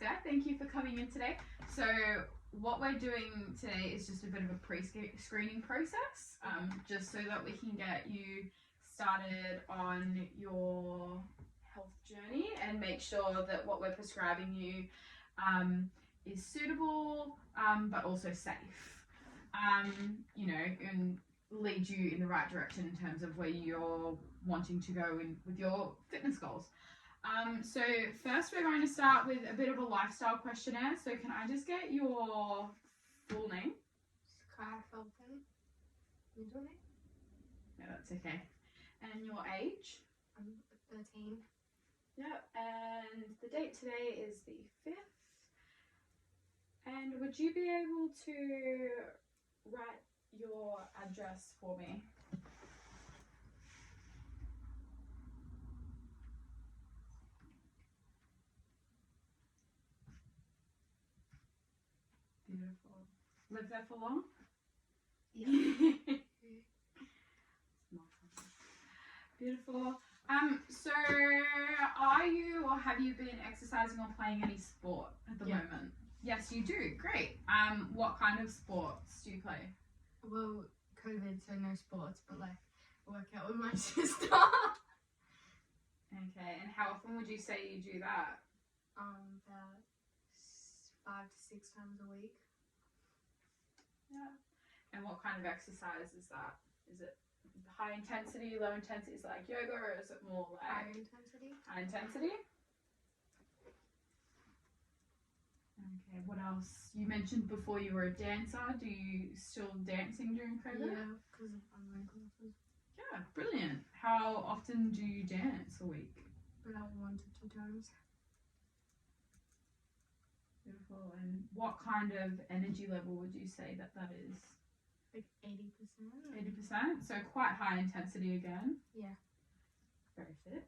Jessica. Thank you for coming in today. So what we're doing today is just a bit of a pre-screening process, just so that we can get you started on your health journey and make sure that what we're prescribing you is suitable, but also safe. You know, and lead you in the right direction in terms of where you're wanting to go in with your fitness goals. So first we're going to start with a bit of a lifestyle questionnaire. So can I just get your full name? Felton. Middle name? No, that's okay. And your age? I'm 13. Yep. And the date today is the 5th. And would you be able to write your address for me? Beautiful. Lived there for long? Yeah. Beautiful. So are you or have you been exercising or playing any sport at the moment? Yes, you do. Great. What kind of sports do you play? Well, COVID, so no sports, but like work out with my sister. Okay, and how often would you say you do that? About 5 to 6 times a week. Yeah. And what kind of exercise is that? Is it high intensity, low intensity? Is it like yoga, or is it more like High intensity? High intensity? Okay, what else? You mentioned before you were a dancer. Do you still dancing during COVID? Yeah, because of online classes. Yeah, brilliant. How often do you dance a week? About 1 to 2 times. Beautiful. And what kind of energy level would you say that is? Like 80%. 80%? So quite high intensity again? Yeah. Very fit.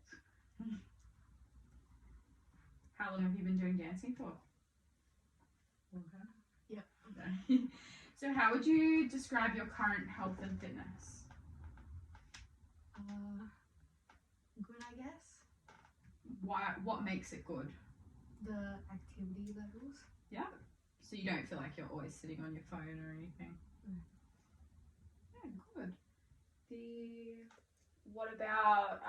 How long have you been doing dancing for? Okay. Yep. Okay. So how would you describe your current health and fitness? Good, I guess. What makes it good? The activity levels. Yeah. So you don't feel like you're always sitting on your phone or anything? Yeah, good. What about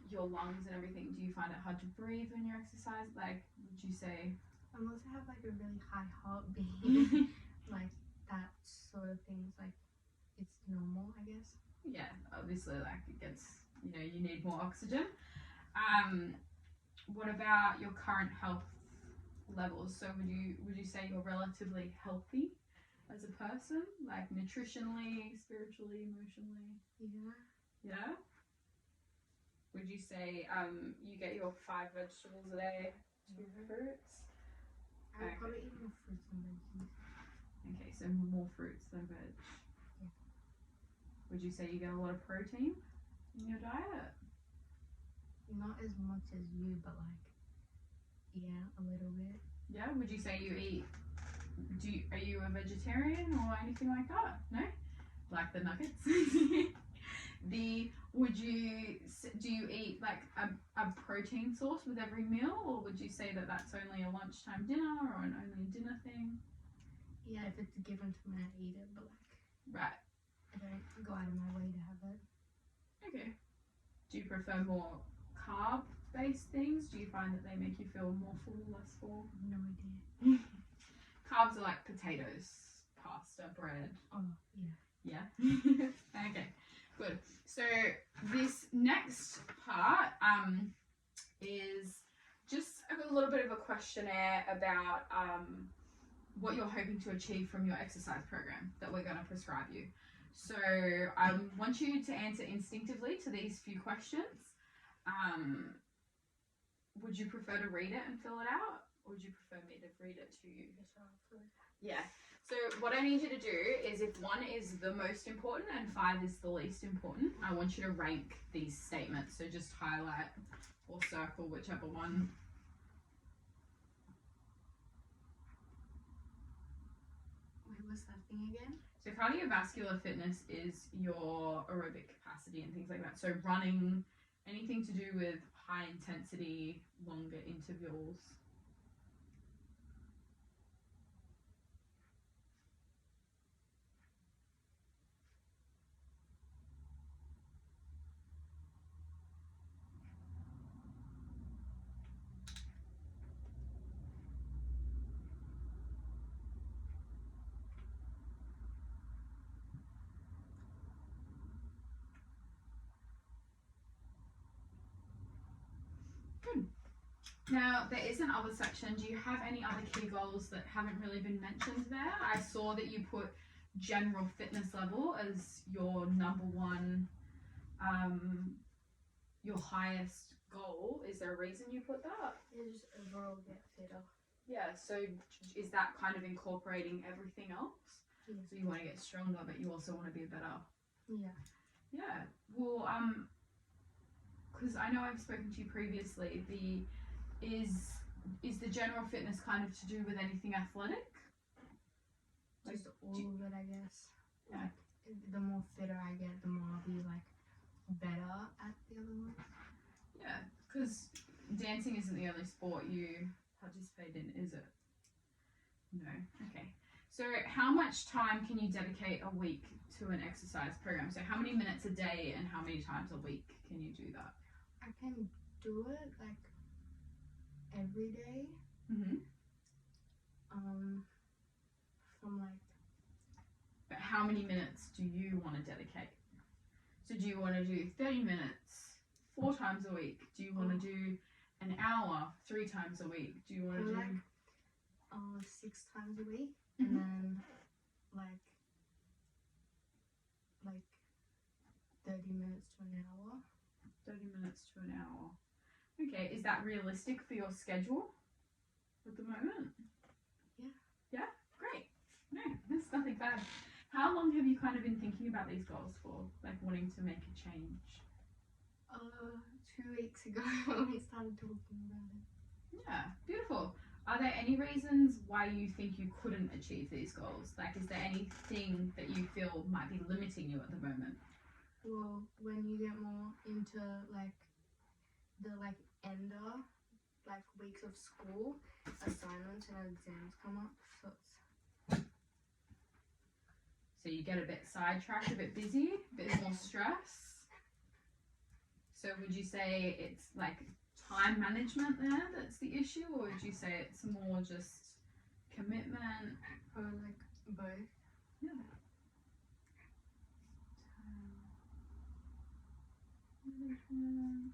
your lungs and everything? Do you find it hard to breathe when you exercise? Like, would you say? Unless I have like a really high heartbeat, like that sort of things, like it's normal, I guess. Yeah, obviously, like it gets, you need more oxygen. What about your current health levels? So would you say you're relatively healthy as a person, like nutritionally, spiritually, emotionally? Yeah. Yeah. Would you say you get your 5 vegetables a day, 2 fruits? I would probably eat more fruits and veggies. Okay, so more fruits than veg. Yeah. Would you say you get a lot of protein in your diet? Not as much as you, but like, yeah, a little bit. Yeah. Would you say you eat? Are you a vegetarian or anything like that? No. Like the nuggets. Do you eat like a protein source with every meal, or would you say that that's only a lunchtime dinner or an only dinner thing? Yeah, if it's given to me, I eat it, but like, Right. I don't go out of my way to have it. Okay. Do you prefer more carb-based things? Do you find that they make you feel more full, less full? No idea. Carbs are like potatoes, pasta, bread. Oh, yeah. Yeah. Okay. Good. So this next part is just a little bit of a questionnaire about what you're hoping to achieve from your exercise program that we're going to prescribe you. So I want you to answer instinctively to these few questions. Would you prefer to read it and fill it out, or would you prefer me to read it to you? Yeah. So what I need you to do is, if 1 is the most important and 5 is the least important, I want you to rank these statements. So just highlight or circle whichever one. Wait, what's that thing again? So cardiovascular fitness is your aerobic capacity and things like that. So running, anything to do with high intensity, longer intervals? Good. Now, there is another section. Do you have any other key goals that haven't really been mentioned there? I saw that you put general fitness level as your number one, your highest goal. Is there a reason you put that? Yeah, just overall get fitter. Yeah, so is that kind of incorporating everything else? Yeah. So you want to get stronger, but you also want to be better. Yeah. Yeah. Well, because I know I've spoken to you previously. Is the general fitness kind of to do with anything athletic? Like, Just all of it, I guess. Yeah. Like, the more fitter I get, the more I'll be like better at the other one. Yeah, because dancing isn't the only sport you participate in, is it? No. Okay. So how much time can you dedicate a week to an exercise program? So how many minutes a day and how many times a week can you do that? I can do it like every day. Mm-hmm. From like, But how many minutes do you want to dedicate? So do you want to do 30 minutes 4 times a week? Do you want to do an hour 3 times a week? Do you want to do like 6 times a week, Mhm. and then like 30 minutes to an hour. 30 minutes to an hour? Okay, is that realistic for your schedule at the moment? Yeah. Yeah? Great. No, that's nothing bad. How long have you kind of been thinking about these goals for? Like wanting to make a change? 2 weeks ago we started talking about it. Yeah, beautiful. Are there any reasons why you think you couldn't achieve these goals? Like, is there anything that you feel might be limiting you at the moment? Well, when you get more into like the ender weeks of school, assignments and exams come up, so it's So you get a bit sidetracked, a bit busy, a bit more stress. So would you say it's like time management there that's the issue, or would you say it's more just commitment? or like both. Yeah. Management.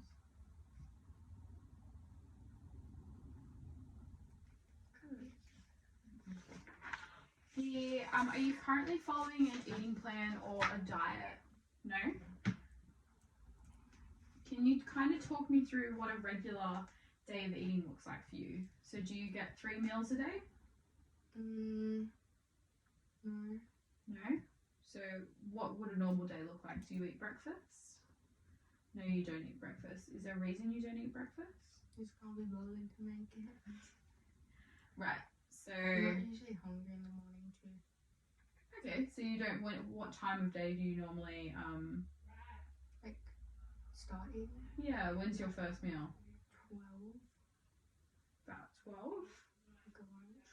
Are you currently following an eating plan or a diet? No? Can you kind of talk me through what a regular day of eating looks like for you? So do you get 3 meals a day? No. No? So what would a normal day look like? Do you eat breakfast? No, you don't eat breakfast. Is there a reason you don't eat breakfast? Just can't be bothered to make it. Right. So I'm not usually hungry in the morning too. okay, so you don't. What time of day do you normally? Start eating Yeah. When's your first meal? 12. About 12. Like a lunch.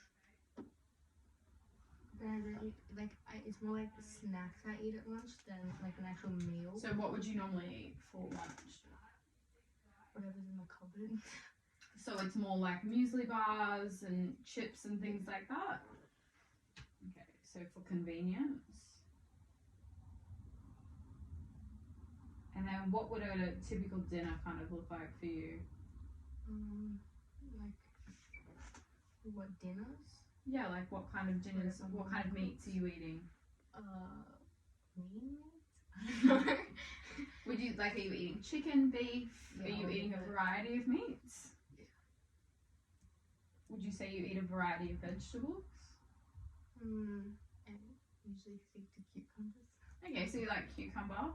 But I really it's more like the snacks I eat at lunch than like an actual meal. So what would you normally eat for lunch? Whatever's in the cupboard. So it's more like muesli bars and chips and things like that. Okay. So for convenience. And then what would a typical dinner kind of look like for you? Like what dinners? Yeah, like what kind of dinners, what kind of meats are you eating? Meat? Would you are you eating chicken, beef? Yeah, Are you all eating of a it. variety of meats? Yeah. Would you say you eat a variety of vegetables? And usually stick to cucumbers. Okay, so you like cucumber.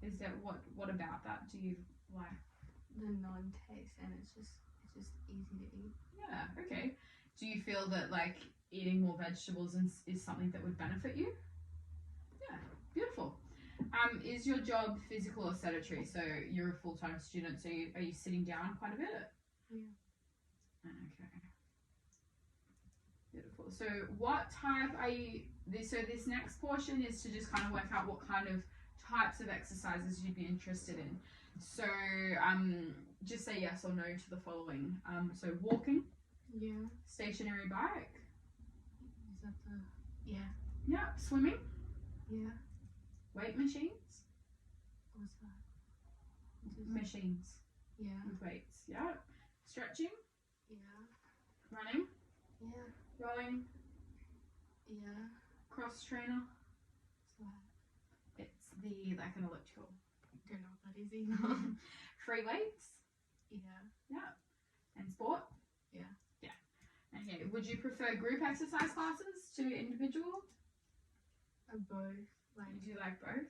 Is that what about that do you like? The non-taste, and it's just easy to eat. Yeah, okay. Do you feel that like eating more vegetables is something that would benefit you? Yeah, beautiful. Is your job physical or sedentary? So you're a full-time student, so are you sitting down quite a bit? Yeah. Okay. Beautiful. So what type are you, so this next portion is to just kind of work out what kind of types of exercises you'd be interested in. So just say yes or no to the following. So walking, Yeah. stationary bike, Is that the? Yeah. yeah, swimming, Yeah. weight machines, What's that? machines Yeah. with weights, yeah, stretching, Yeah. running, Yeah. rowing, Yeah. cross trainer. What's that? It's the like an elliptical. Don't know what that is either. Free weights, Yeah. yeah, and sport. Yeah. Yeah. Okay. Would you prefer group exercise classes to individual? Both. Like. You do like both?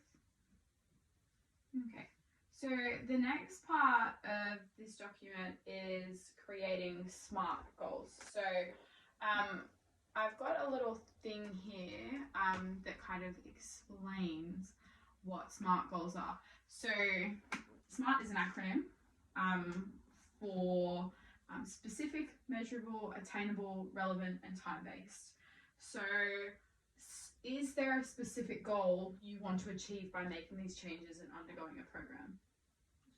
Okay. So the next part of this document is creating SMART goals. So I've got a little thing here that kind of explains what SMART goals are. So SMART is an acronym for specific, measurable, attainable, relevant, and time-based. So is there a specific goal you want to achieve by making these changes and undergoing a program?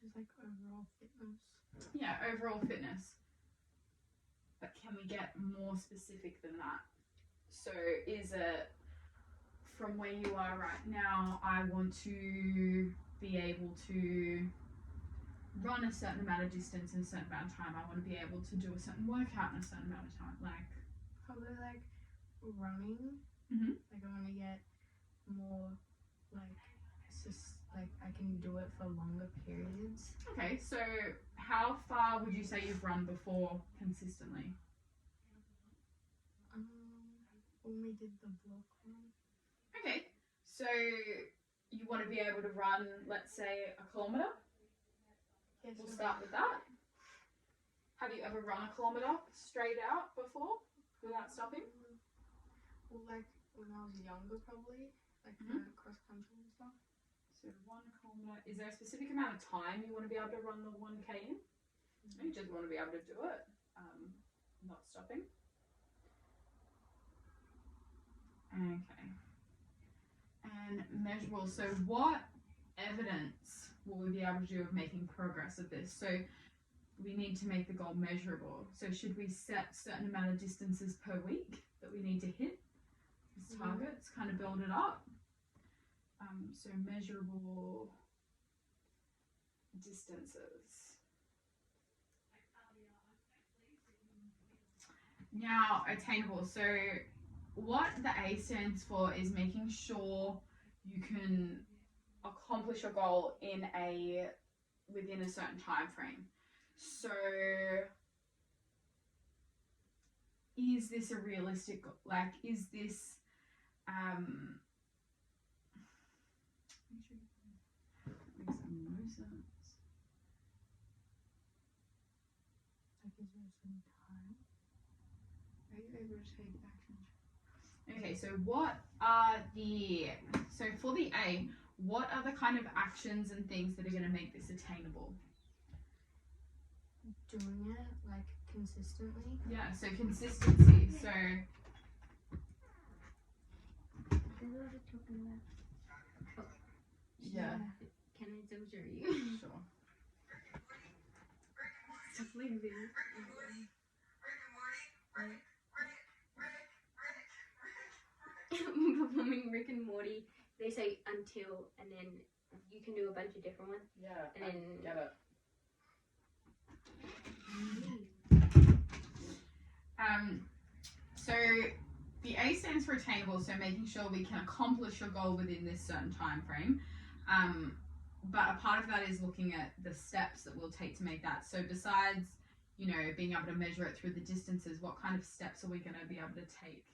Just like overall fitness. Yeah, overall fitness. But can we get more specific than that? So is it from where you are right now, I want to be able to run a certain amount of distance in a certain amount of time. I want to be able to do a certain workout in a certain amount of time. Like Probably like running. Mhm. Like I want to get more like like I can do it for longer periods. Okay, so how far would you say you've run before consistently? When we did the block one. Okay, so you want to be able to run, let's say, a kilometre? Yes. We'll start with that. Have you ever run a kilometre straight out before without stopping? Well, like when I was younger, probably like cross country and stuff. So 1 kilometre. Is there a specific amount of time you want to be able to run the 1K in? You just want to be able to do it, not stopping. Okay. And measurable. So what evidence will we be able to do of making progress of this? So we need to make the goal measurable. So should we set certain amount of distances per week that we need to hit as targets, kind of build it up? So measurable distances. Now attainable. So what the A stands for is making sure you can accomplish your goal within a certain time frame. So is this a realistic, like is this makes no sense. Like is there some time? Are you able to take action? Okay, so what are so for the A, what are the kind of actions and things that are going to make this attainable? Doing it like consistently. Yeah, so consistency. So yeah. Can I still show you? Sure. Stuff like this. Performing Rick and Morty, they say until, and then you can do a bunch of different ones. Yeah, And then get it. So the A stands for attainable, so making sure we can accomplish your goal within this certain time frame. But a part of that is looking at the steps that we'll take to make that. So besides, being able to measure it through the distances, what kind of steps are we going to be able to take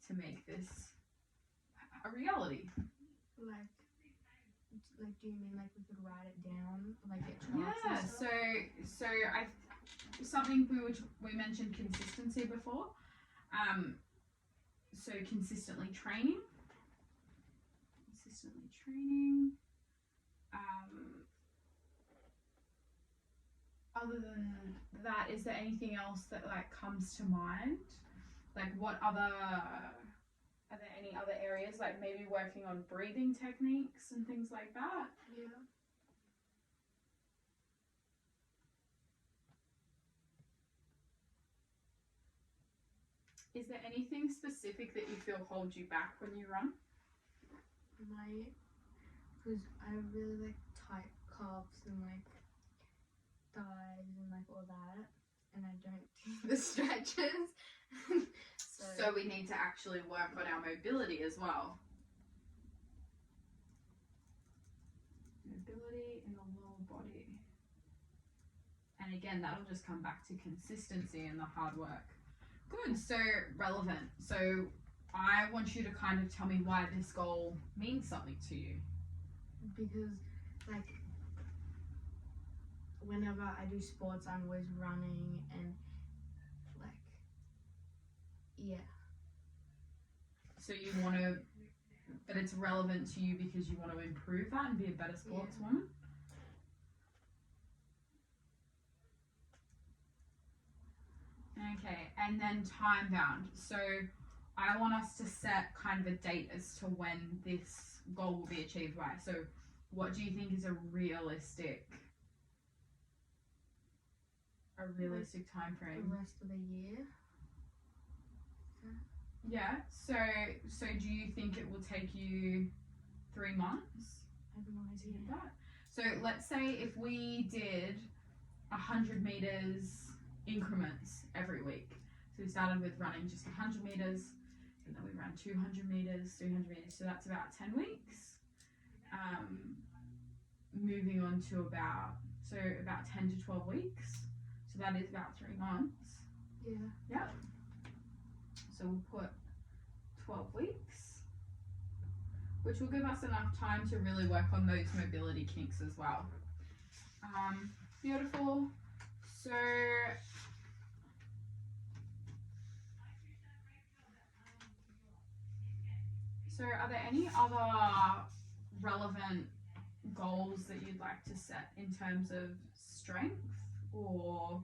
to make this a reality? Like do you mean like we could write it down, like get charts Yeah. and stuff? So something we mentioned consistency before. So consistently training. consistently training. Other than that, is there anything else that like comes to mind? Like what other, are there any other areas, like maybe working on breathing techniques and things like that? Yeah. Is there anything specific that you feel holds you back when you run? Because I really like tight calves and like thighs and like all that, and I don't do the stretches. So we need to actually work on our mobility as well. Mobility in the lower body. And again, that'll just come back to consistency and the hard work. Good, so relevant. So I want you to kind of tell me why this goal means something to you. Because like whenever I do sports, I'm always running and like, yeah. So you want to, but it's relevant to you because you want to improve that and be a better sportswoman? Okay, and then time bound. So I want us to set kind of a date as to when this goal will be achieved by. So what do you think is a realistic time frame? The rest of the year. Yeah, so do you think it will take you 3 months? I have no idea. That? So let's say if we did 100 meters increments every week. So we started with running just 100 meters, and then we ran 200 meters, 300 meters. So that's about 10 weeks. Moving on to about 10 to 12 weeks. So that is about 3 months. Yeah. Yeah. So we'll put 12 weeks, which will give us enough time to really work on those mobility kinks as well. Beautiful. So are there any other relevant goals that you'd like to set in terms of strength or,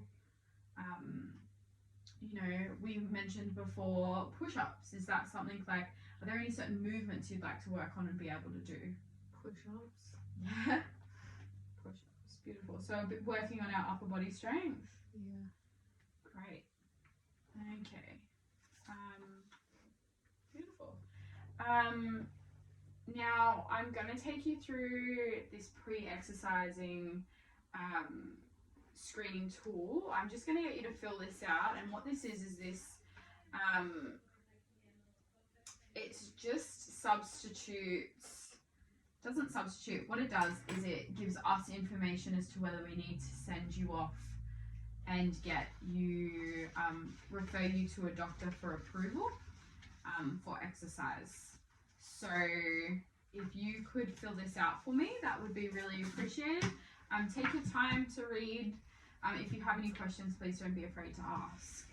we mentioned before push-ups. Is that something like, are there any certain movements you'd like to work on and be able to do? Push-ups. Yeah. Push-ups, beautiful. So a bit working on our upper body strength. Yeah. Great. Okay. Beautiful. Now I'm going to take you through this pre-exercising screening tool. I'm just going to get you to fill this out, and what this is this it just doesn't substitute. What it does is it gives us information as to whether we need to send you off and get you refer you to a doctor for approval for exercise. So if you could fill this out for me, that would be really appreciated. Take your time to read. If you have any questions, please don't be afraid to ask.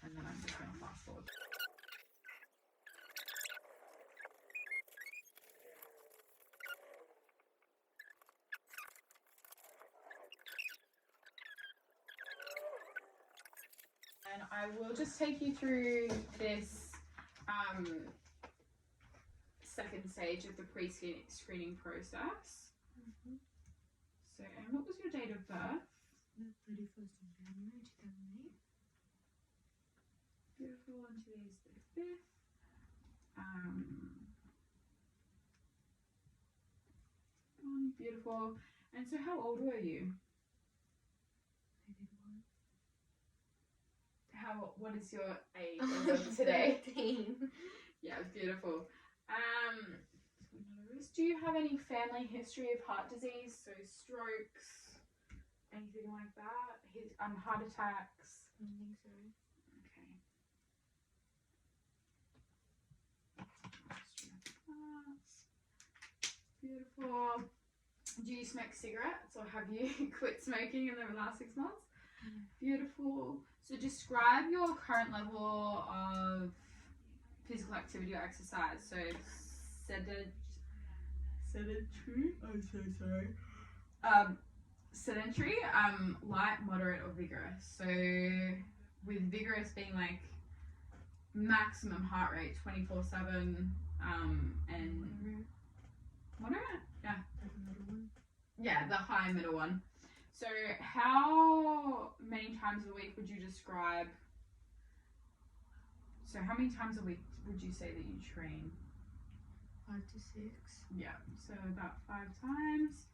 And then I'm just going to fast forward. And I will just take you through this second stage of the pre-screening process. Mm-hmm. So, and what was your date of birth? The 31st of January 2008. Beautiful, and today's the 5th. Beautiful. And so how old were you? What is your age as of today? 13. Yeah, beautiful. Do you have any family history of heart disease? So strokes, anything like that? Heart attacks? I don't think so. Okay. Beautiful. Do you smoke cigarettes, or have you quit smoking in the last 6 months? Beautiful. So describe your current level of physical activity or exercise. So sedentary. I'm so sorry. Sedentary, light, moderate, or vigorous. So with vigorous being like maximum heart rate 24/7, and moderate, yeah, the high middle one. So how many times a week would you describe? So how many times a week would you say that you train? 5 to 6. Yeah, so about 5 times,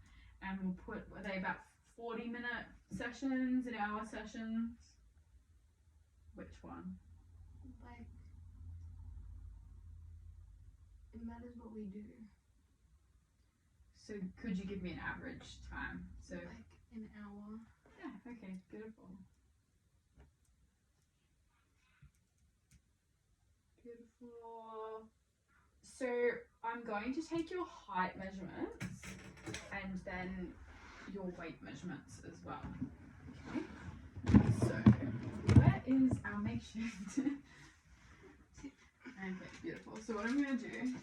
and we'll put, are they about 40-minute sessions, an hour sessions? Which one? Like, it matters what we do. So could you give me an average time? So like an hour. yeah, okay, beautiful. Beautiful. So I'm going to take your height measurements and then your weight measurements as well. Okay. So where is our makeshift? Okay, beautiful. So what I'm going to do.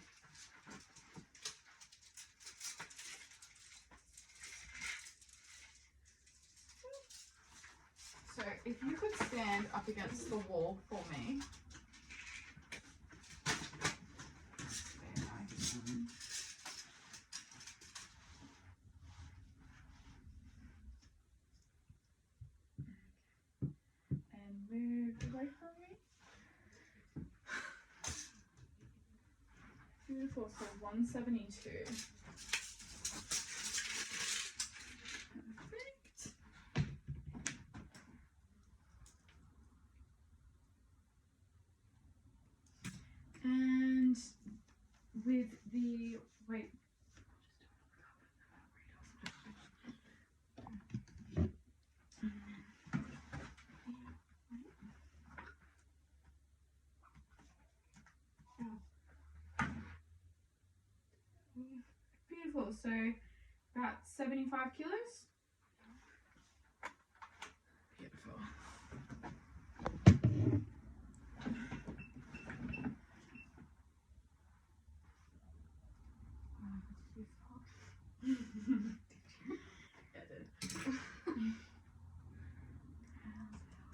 So if you could stand up against the wall for me. And move away from me. Beautiful. So 172. Perfect. And with the weight. Beautiful. So about 75 kilos. Beautiful.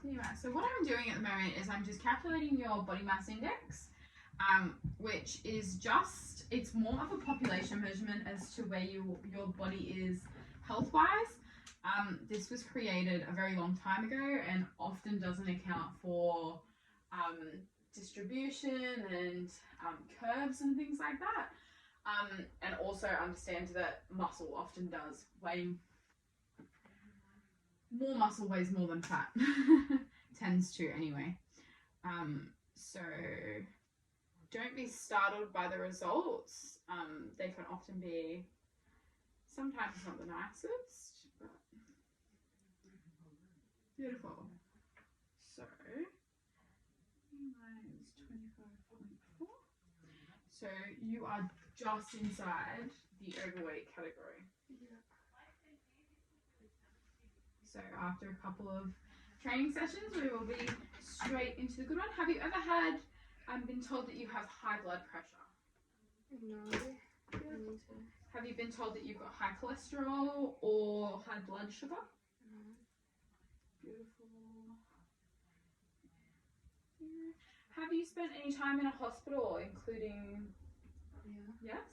Yeah, so what I'm doing at the moment is I'm just calculating your body mass index, which is just, it's more of a population measurement as to where your body is health-wise. This was created a very long time ago and often doesn't account for distribution and curves and things like that. And also understand that muscle often does weigh, more muscle weighs more than fat, tends to anyway. So don't be startled by the results. They can often be sometimes not the nicest, but beautiful. So mine is 25.4. So you are just inside the overweight category. Yeah. So after a couple of training sessions, we will be straight into the good one. Have you ever had been told that you have high blood pressure? No. Have you been told that you've got high cholesterol or high blood sugar? No. Beautiful. Have you spent any time in a hospital, including? Yeah. Yes.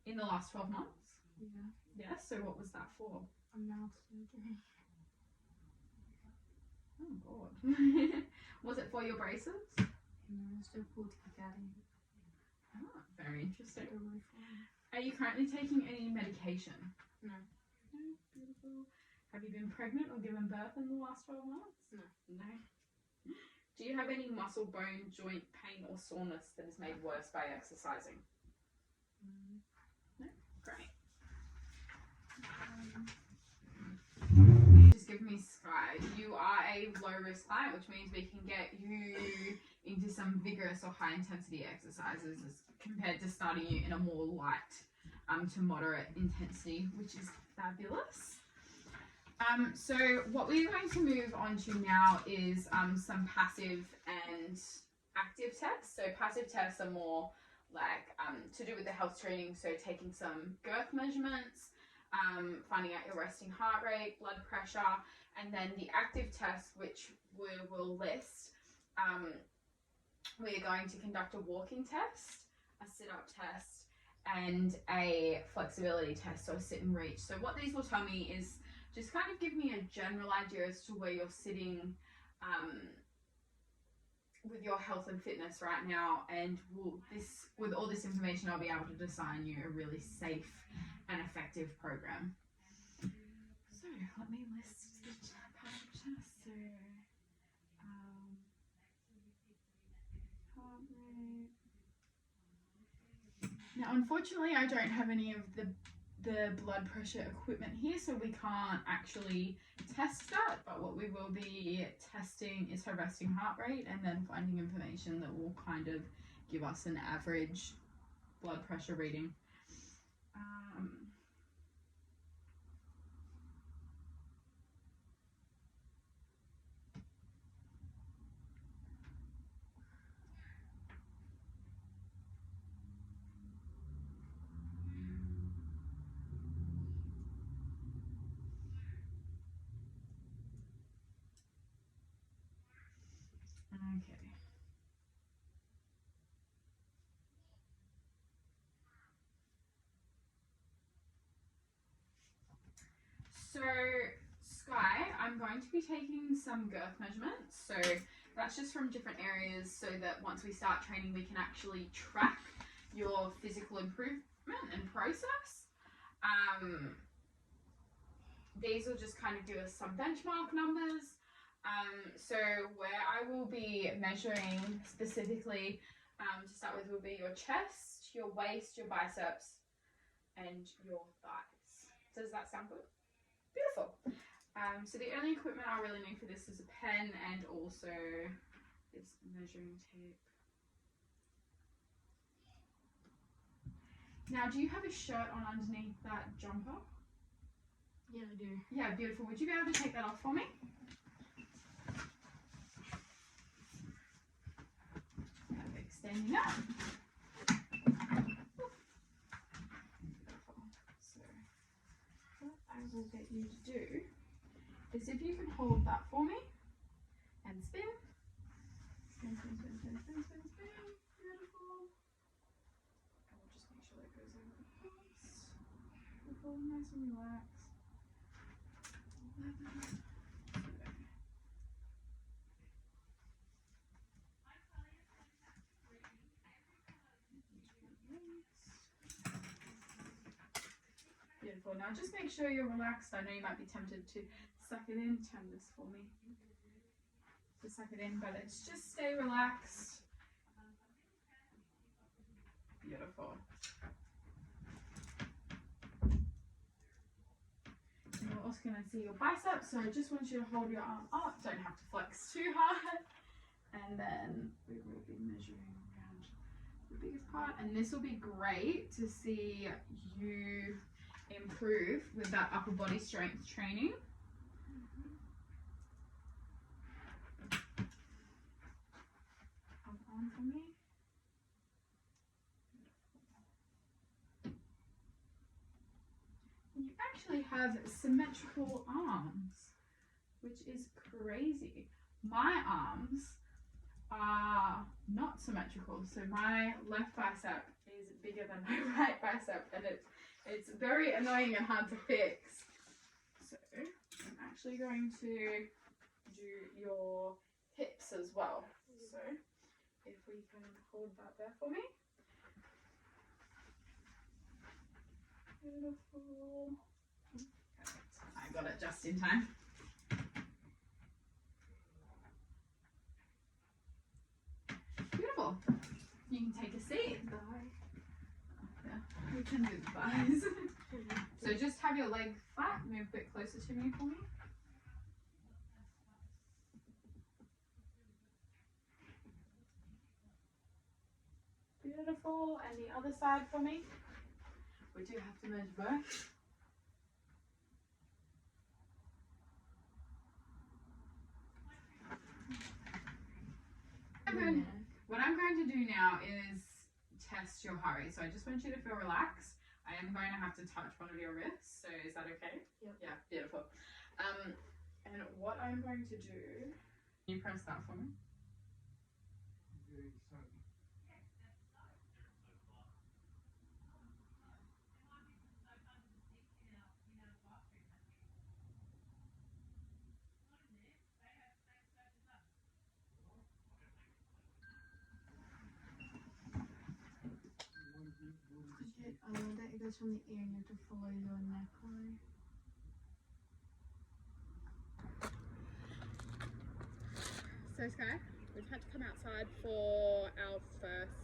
In the last 12 months? Yeah. Yes. So what was that for? A mouth surgery. Oh God. Was it for your braces? No, it's still pulled out. Ah, very interesting. Still really fine. Are you currently taking any medication? No. No. Beautiful. Have you been pregnant or given birth in the last 12 months? No. No. Do you have any muscle, bone, joint pain or soreness that is made worse by exercising? No? Great. Just give me sky. You are a low risk client, which means we can get you into some vigorous or high intensity exercises as compared to starting you in a more light to moderate intensity, which is fabulous. So what we're going to move on to now is some passive and active tests. So passive tests are more to do with the health screening, so taking some girth measurements, finding out your resting heart rate, blood pressure, and then the active test, which we will list. We're going to conduct a walking test, a sit-up test, and a flexibility test, so a sit and reach. So what these will tell me is just kind of give me a general idea as to where you're sitting with your health and fitness right now, and with all this information I'll be able to design you a really safe and effective program. So let me list the part of the test. So heart rate. Now unfortunately I don't have any of the blood pressure equipment here, so we can't actually test that, but what we will be testing is her resting heart rate and then finding information that will kind of give us an average blood pressure reading. Okay. So, Sky, I'm going to be taking some girth measurements. So that's just from different areas, so that once we start training, we can actually track your physical improvement and process. These will just kind of give us some benchmark numbers. So where I will be measuring specifically to start with will be your chest, your waist, your biceps, and your thighs. Does that sound good? Beautiful. So the only equipment I really need for this is a pen and also this measuring tape. Now, do you have a shirt on underneath that jumper? Yeah, I do. Yeah, beautiful. Would you be able to take that off for me? Perfect. Standing up. Beautiful. So, what I will get you to do is if you can hold that for me and spin. Spin, spin, spin, spin, spin, spin, spin. Beautiful. I will just make sure that goes over the pulse. Beautiful, nice and relaxed. 11. Beautiful. Now just make sure you're relaxed. I know you might be tempted to suck it in. Turn this for me. To suck it in, but it's just stay relaxed. Beautiful. And we're also going to see your biceps, so I just want you to hold your arm up. Don't have to flex too hard. And then we will be measuring around the biggest part. And this will be great to see you improve with that upper body strength training. Hold on for me. You actually have symmetrical arms, which is crazy. My arms are not symmetrical, so my left bicep is bigger than my right bicep, and it's very annoying and hard to fix. So I'm actually going to do your hips as well. So if we can hold that there for me. Beautiful. Perfect. I got it just in time. Beautiful. You can take a seat. Yeah, we can do the thighs. So just have your leg flat, move a bit closer to me for me. Beautiful. And the other side for me. We do have to merge both. What I'm going to do now is test your heart rate. So I just want you to feel relaxed. I am going to have to touch one of your wrists. So is that okay? Yep. Yeah, beautiful. And what I'm going to do, can you press that for me? I love that it goes from the ear and you have to follow your neckline. So Sky, we've had to come outside for our first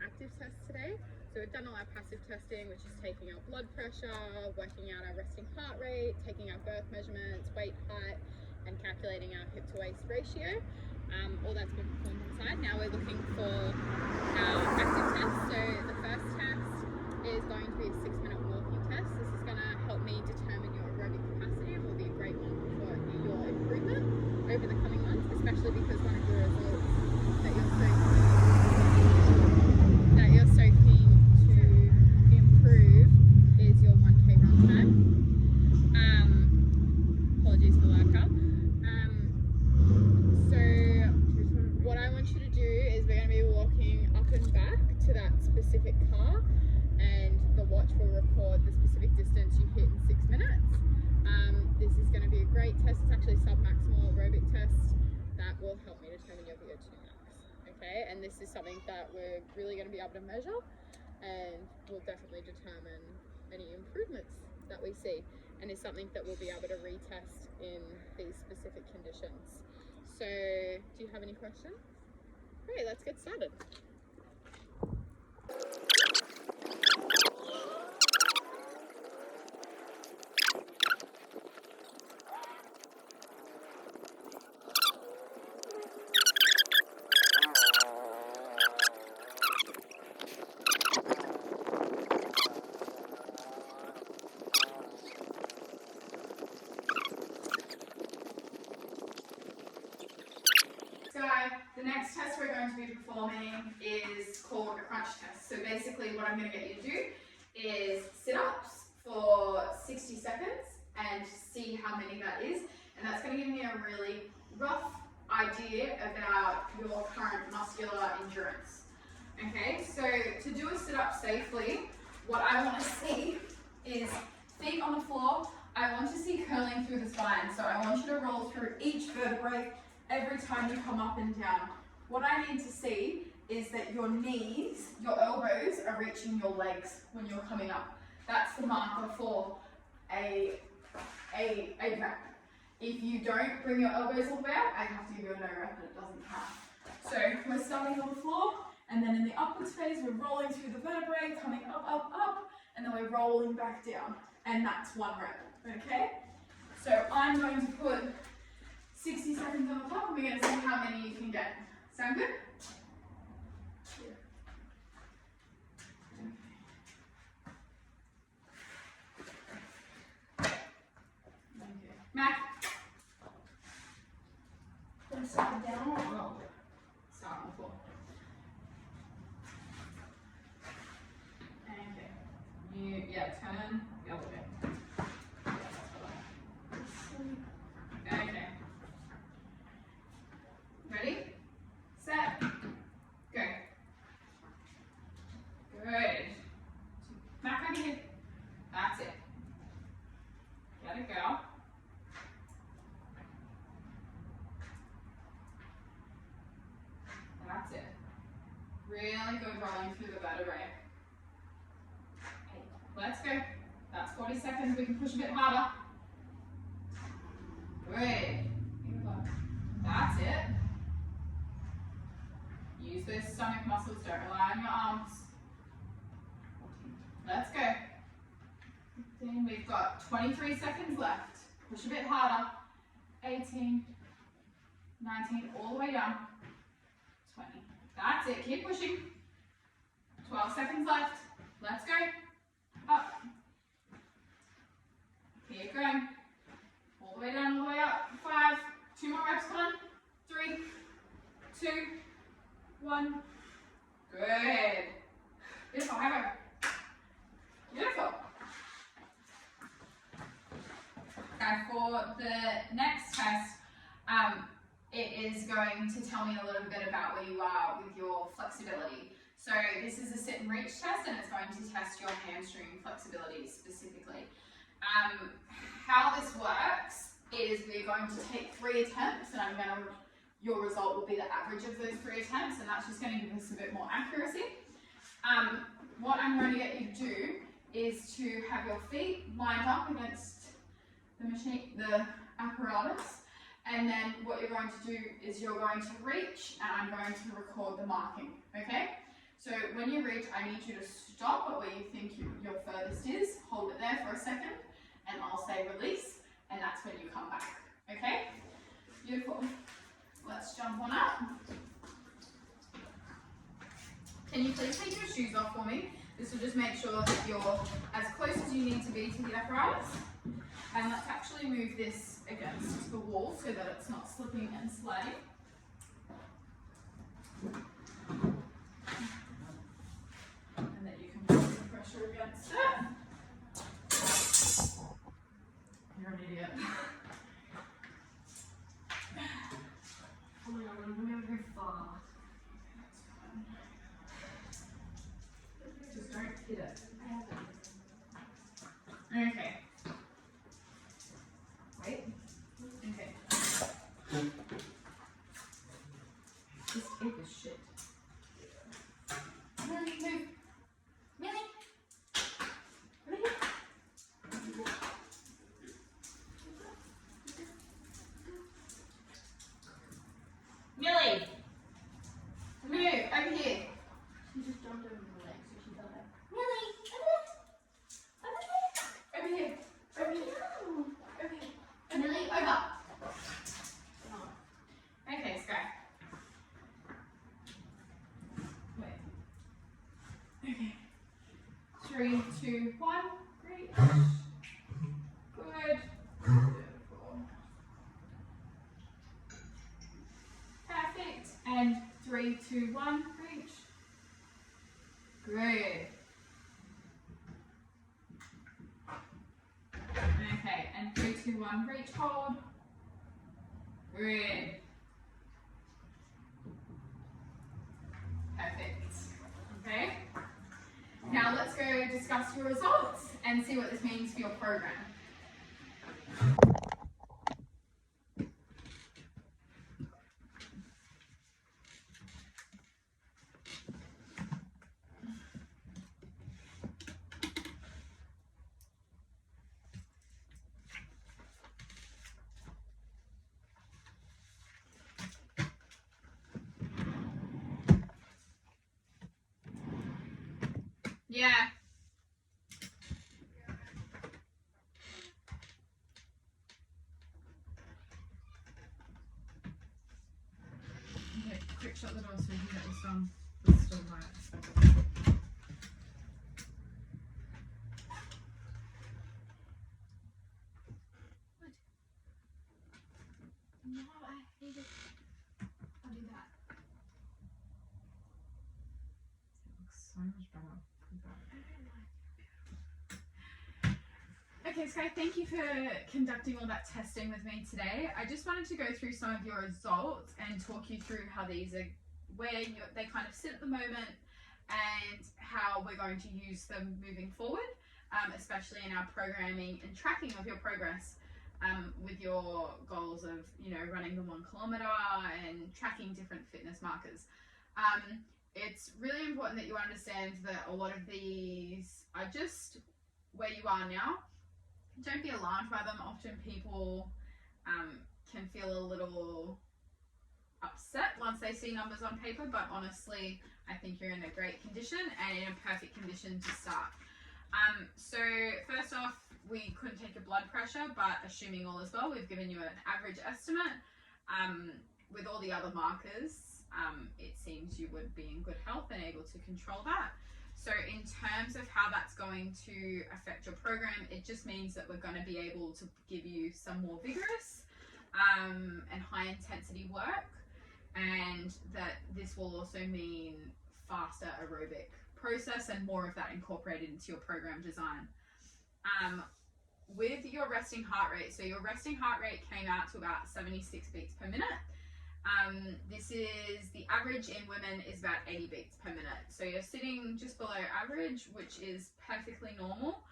active test today. So we've done all our passive testing, which is taking our blood pressure, working out our resting heart rate, taking our birth measurements, weight, height, and calculating our hip to waist ratio. All that's been performed inside. Now we're looking for our active test. So the first test is going to be a 6-minute walking test. This is going to help me determine your aerobic capacity and will be a great one for your improvement over the coming months, especially because one of your results that you're so keen to improve is your 1K run time. Apologies for the loud car. So what I want you to do is we're going to be walking up and back to that specific car, and the watch will record the specific distance you hit in 6 minutes. This is going to be a great test. It's actually a sub-maximal aerobic test that will help me determine your VO2 max. Okay, and this is something that we're really going to be able to measure, and will definitely determine any improvements that we see, and is something that we'll be able to retest in these specific conditions. So, do you have any questions? Great, let's get started. The next test we're going to be performing is called a crunch test. So basically what I'm going to get you to do is sit-ups for 60 seconds and see how many that is. And that's going to give me a really rough idea about your current muscular endurance. Okay, so to do a sit-up safely, what I want to see is feet on the floor. I want to see curling through the spine. So I want you to roll through each vertebrae every time you come up and down. What I need to see is that your knees, your elbows are reaching your legs when you're coming up. That's the marker for a rep. If you don't bring your elbows all the way up, I have to give you a no rep and it doesn't count. So we're starting on the floor, and then in the upwards phase, we're rolling through the vertebrae, coming up, up, up, and then we're rolling back down. And that's 1 rep, okay? So I'm going to put 60 seconds on the clock, and we're going to see how many you can get. Sound good? Yeah. Okay. Mac. Then sit down or up? Start on the floor. Okay. Turn the other way. Okay. Ready? Set. Go. Good. Back over here. That's it. Let it go. That's it. Really good rolling through the vertebrae. Let's go. That's 40 seconds. We can push a bit harder. Good. That's it. Use those stomach muscles. Don't rely on your arms. Let's go. 15. We've got 23 seconds left. Push a bit harder. 18. 19. All the way down. 20. That's it. Keep pushing. 12 seconds left. Let's go. Up. Keep going. All the way down, all the way up. 5. 2 more reps. Come on. 3, 2, 1. Good. Beautiful. High five. Beautiful. And for the next test, it is going to tell me a little bit about where you are with your flexibility. So this is a sit and reach test, and it's going to test your hamstring flexibility specifically. How this works is we're going to take 3 attempts, and your result will be the average of those 3 attempts, and that's just going to give us a bit more accuracy. What I'm going to get you to do is to have your feet lined up against the machine, the apparatus, and then what you're going to do is you're going to reach, and I'm going to record the marking, okay? So when you reach, I need you to stop at where you think your furthest is, hold it there for a second, and I'll say release, and that's when you come back, okay? Beautiful. Let's jump on up. Can you please take your shoes off for me? This will just make sure that you're as close as you need to be to the apparatus. And let's actually move this against the wall so that it's not slipping and sliding. And that you can put some pressure against it. You're an idiot. Oh my god, I'm gonna go very far. Just don't hit it. I have it. Okay. Wait. Okay. This tape is shit. Millie, move. Millie. Millie! Move, over here. She just jumped over my leg, so she fell down. Millie, over here. Over here. Over here. Millie, over. Okay, Sky. Wait. Okay. 3, 2, 1. Great. Good. Beautiful. Perfect. And 3, 2, 1. Reach. Good. Okay, and 3, 2, 1. Reach, hold. Good. Perfect. Okay. Now let's go discuss your results and see what this means for your program. Yeah. Okay, quick shut the door so you can get this done. It's still light. No, I hate it. I'll do that. It looks so much better. Okay, Sky, thank you for conducting all that testing with me today. I just wanted to go through some of your results and talk you through how these are, they kind of sit at the moment and how we're going to use them moving forward, especially in our programming and tracking of your progress with your goals of, running the 1 kilometer and tracking different fitness markers. It's really important that you understand that a lot of these are just where you are now. Don't be alarmed by them. Often people can feel a little upset once they see numbers on paper, but honestly, I think you're in a great condition and in a perfect condition to start. So first off, we couldn't take your blood pressure, but assuming all is well, we've given you an average estimate. With all the other markers, it seems you would be in good health and able to control that. So in terms of how that's going to affect your program, it just means that we're going to be able to give you some more vigorous and high intensity work, and that this will also mean faster aerobic process and more of that incorporated into your program design. With your resting heart rate, so your resting heart rate came out to about 76 beats per minute. This is the average in women is about 80 beats per minute. So you're sitting just below average, which is perfectly normal.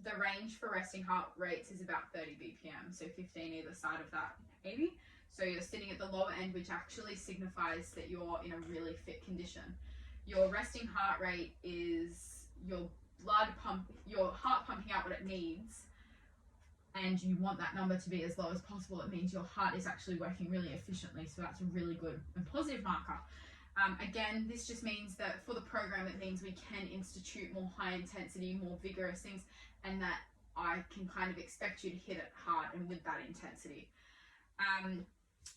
The range for resting heart rates is about 30 BPM, so 15 either side of that 80. So you're sitting at the lower end, which actually signifies that you're in a really fit condition. Your resting heart rate is your heart pumping out what it needs, and you want that number to be as low as possible. It means your heart is actually working really efficiently, so that's a really good and positive marker. Again, this just means that for the program, it means we can institute more high intensity, more vigorous things, and that I can kind of expect you to hit it hard and with that intensity.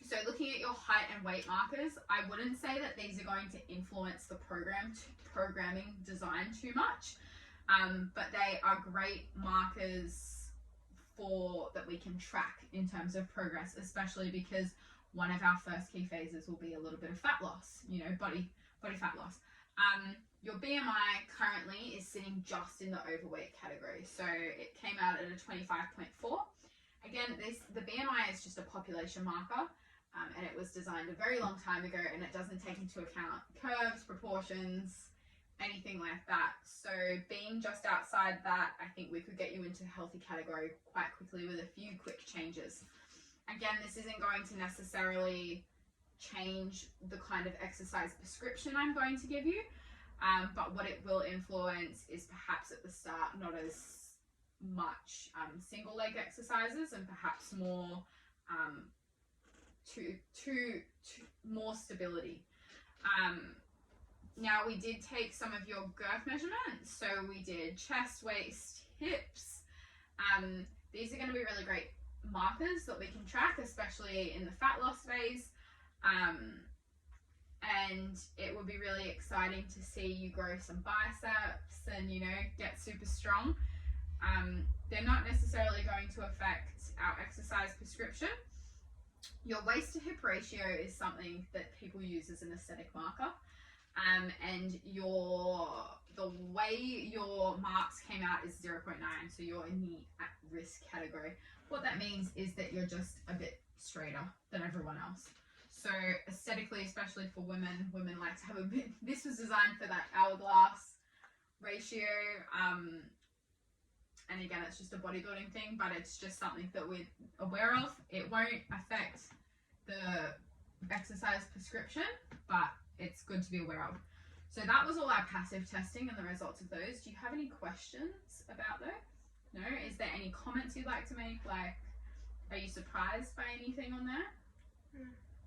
So looking at your height and weight markers, I wouldn't say that these are going to influence the programming design too much, but they are great markers that we can track in terms of progress, especially because one of our first key phases will be a little bit of fat loss, you know, body fat loss. Your BMI currently is sitting just in the overweight category, so it came out at a 25.4. Again, the BMI is just a population marker, and it was designed a very long time ago, and it doesn't take into account curves, proportions, anything like that. So being just outside that, I think we could get you into a healthy category quite quickly with a few quick changes. Again, this isn't going to necessarily change the kind of exercise prescription I'm going to give you, but what it will influence is perhaps at the start not as much single leg exercises and perhaps more to more stability. Now we did take some of your girth measurements, so we did chest, waist, hips. These are going to be really great markers that we can track, especially in the fat loss phase, and it would be really exciting to see you grow some biceps and, you know, get super strong. They're not necessarily going to affect our exercise prescription. Your waist to hip ratio is something that people use as an aesthetic marker. And the way your marks came out is 0.9, so you're in the at-risk category. What that means is that you're just a bit straighter than everyone else. So aesthetically, especially for women like to have a bit, this was designed for that hourglass ratio, and again, it's just a bodybuilding thing, but it's just something that we're aware of. It won't affect the exercise prescription, but it's good to be aware of. So that was all our passive testing and the results of those. Do you have any questions about those? No? Is there any comments you'd like to make? Like, are you surprised by anything on there?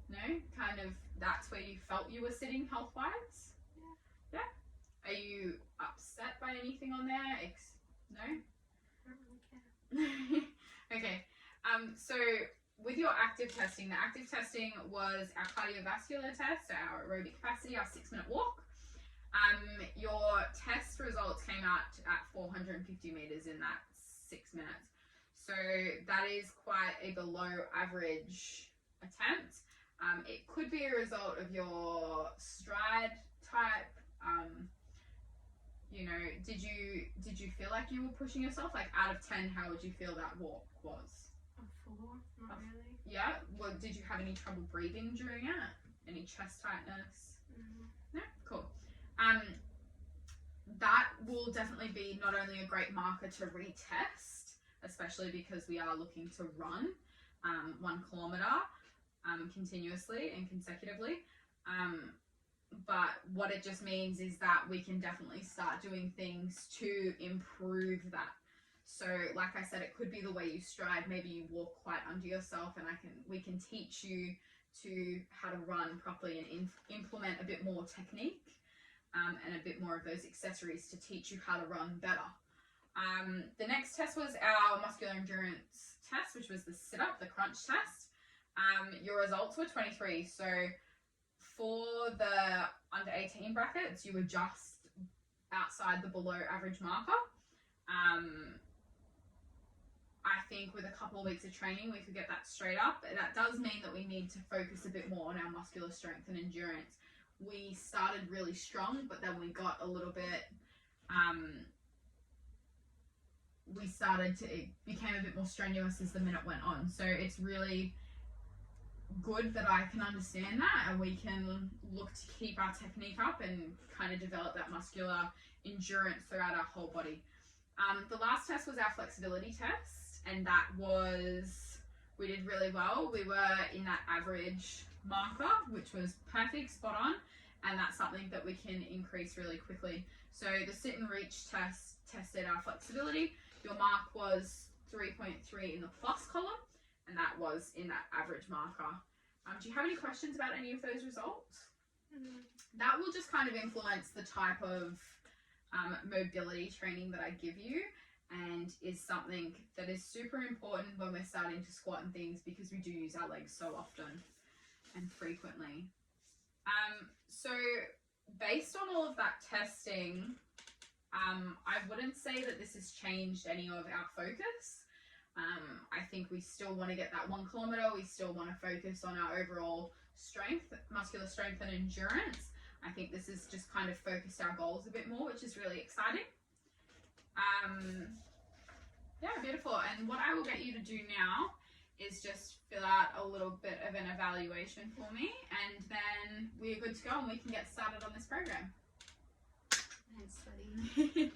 No? Kind of, that's where you felt you were sitting health-wise? Yeah. Are you upset by anything on there? No? I don't really care. Okay. So with your active testing, the active testing was our cardiovascular test, so our aerobic capacity, our 6-minute walk. Your test results came out at 450 meters in that 6 minutes. So that is quite a below average attempt. It could be a result of your stride type. You know, did you feel like you were pushing yourself? Like, out of 10, how would you feel that walk was? A 4, not really. Yeah? Well, did you have any trouble breathing during it? Any chest tightness? No? Cool. That will definitely be not only a great marker to retest, especially because we are looking to run 1 kilometer continuously and consecutively, but what it just means is that we can definitely start doing things to improve that. So like I said, it could be the way you stride. Maybe you walk quite under yourself, and we can teach you to how to run properly and implement a bit more technique and a bit more of those accessories to teach you how to run better. The next test was our muscular endurance test, which was the sit-up, the crunch test. Your results were 23. So for the under 18 brackets, you were just outside the below average marker. I think with a couple of weeks of training, we could get that straight up. That does mean that we need to focus a bit more on our muscular strength and endurance. we started really strong, but then we got a little bit, it became a bit more strenuous as the minute went on. So it's really good that I can understand that, and we can look to keep our technique up and kind of develop that muscular endurance throughout our whole body. The last test was our flexibility test, and that was, we did really well. We were in that average marker, which was perfect, spot on, and that's something that we can increase really quickly. So the sit and reach test tested our flexibility. Your mark was 3.3 in the plus column, and that was in that average marker. Do you have any questions about any of those results? That will just kind of influence the type of mobility training that I give you, and is something that is super important when we're starting to squat and things, because we do use our legs so often and frequently. So based on all of that testing, I wouldn't say that this has changed any of our focus. I think we still want to get that 1 kilometer. We still want to focus on our overall strength, muscular strength and endurance. I think this has just kind of focused our goals a bit more, which is really exciting. Yeah, beautiful. And what I will get you to do now is just fill out a little bit of an evaluation for me, and then we are good to go and we can get started on this program. Thanks, buddy.